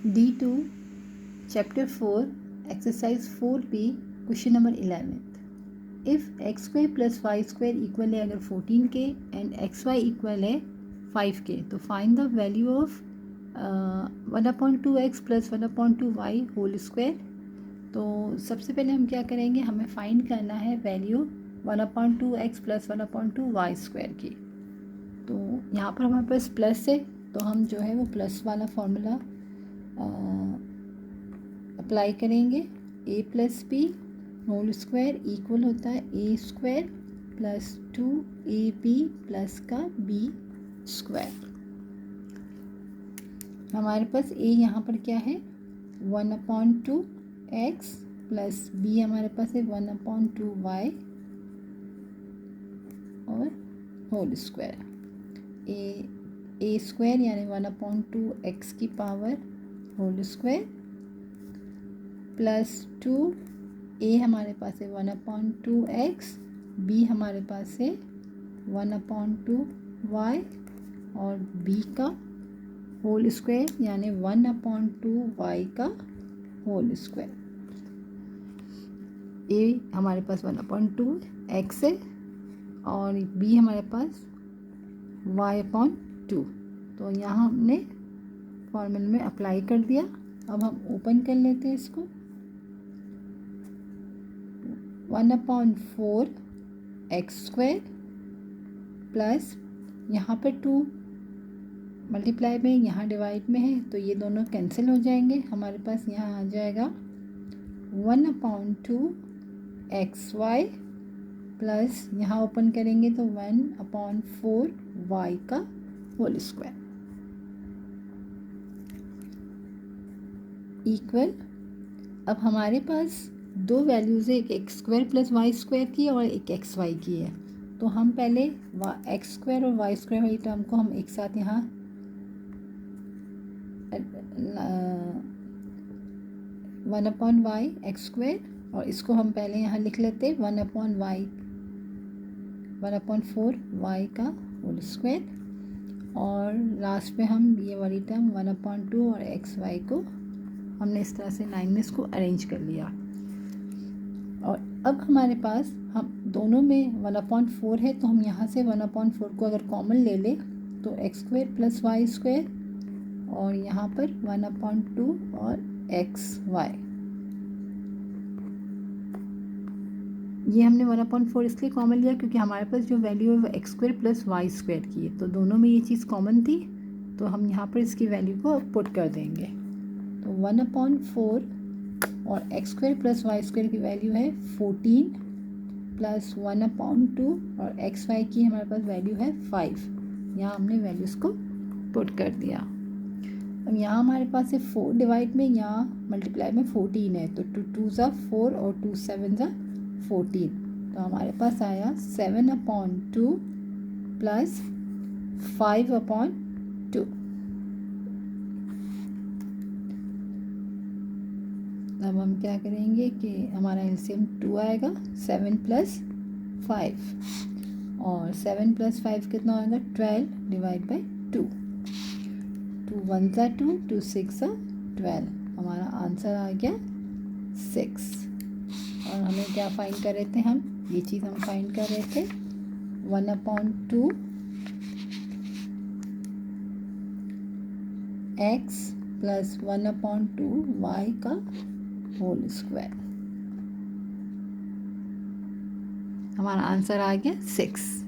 D2 Chapter 4 Exercise 4B Question number 11. If x square plus y square equal है अगर 14 and x Y equal है 5 तो find the value of 1/2x plus 1/2y whole square. तो सबसे पहले हम क्या करेंगे, हमें फाइंड करना है value 1/2x plus 1/2y square की। तो यहाँ पर हमारे पास प्लस है तो हम जो है वो प्लस वाला फॉर्मूला अप्लाई करेंगे। a plus B whole square equal होता है a square plus 2ab plus का b स्क्वायर। हमारे पास a यहाँ पर क्या है 1/2x प्लस b हमारे पास है 1/2y और होल स्क्वायर। a स्क्वायर यानी 1/2x की power whole square plus 2a हमारे पास है 1/2x, b हमारे पास है 1/2y और b का होल स्क्वायर यानी 1/2y का होल स्क्वायर। a हमारे पास 1/2x है और b हमारे पास y/2। तो यहाँ हमने फॉर्मूले में अप्लाई कर दिया। अब हम ओपन कर लेते हैं इसको। 1/4x स्क्वायर प्लस यहाँ पर 2 मल्टीप्लाई में यहाँ डिवाइड में है तो ये दोनों कैंसिल हो जाएंगे। हमारे पास यहाँ आ जाएगा 1/2xy प्लस यहाँ ओपन करेंगे तो 1/4y का होल स्क्वायर इक्वल। अब हमारे पास दो वैल्यूज़ है, एक X square plus Y square की है और एक एक्स वाई की है। तो हम पहले एक्स स्क्वायर और वाई स्क्वायर वाली टर्म को हम एक साथ यहाँ 1/y एक्स स्क्वायर और इसको हम पहले यहाँ लिख लेते 1/4y का होल स्क्वायर और लास्ट में हम ये वाली टर्म 1/2 और एक्स वाई को हमने इस तरह से लाइन में इसको अरेंज कर लिया। और अब हमारे पास हम दोनों में 1/4 है तो हम यहाँ से 1/4 को अगर कॉमन ले लें तो X square plus Y square और यहाँ पर 1/2 और एक्स वाई। ये हमने 1/4 इसलिए कॉमन लिया क्योंकि हमारे पास जो वैल्यू है वो X square plus Y square की है। तो दोनों में ये चीज़ कॉमन थी तो हम यहाँ पर इसकी वैल्यू को पुट कर देंगे। तो 1/4 और X square plus Y square की वैल्यू है 14 प्लस 1/2 और एक्स वाई की हमारे पास वैल्यू है 5। यहाँ हमने वैल्यूज़ को पुट कर दिया। अब यहाँ हमारे पास है 4 डिवाइड में, यहाँ मल्टीप्लाई में 14 है तो 2 2 ज़ा 4 और 2 7 ज़ा 14। तो हमारे पास आया 7/2 प्लस 5/2। अब हम क्या करेंगे कि हमारा एलसीएम 2 आएगा, 7 + 5 और 7 + 5 कितना होगा 12 डिवाइड बाई 2। 2 1 ज़ा 2, 2 6 ज़ा 12। हमारा आंसर आ गया 6। और हमें क्या फाइंड कर रहे थे, हम ये चीज़ हम फाइंड कर रहे थे 1/2 x प्लस 1/2 y का होल स्क्वायर। हमारा आंसर आ गया 6।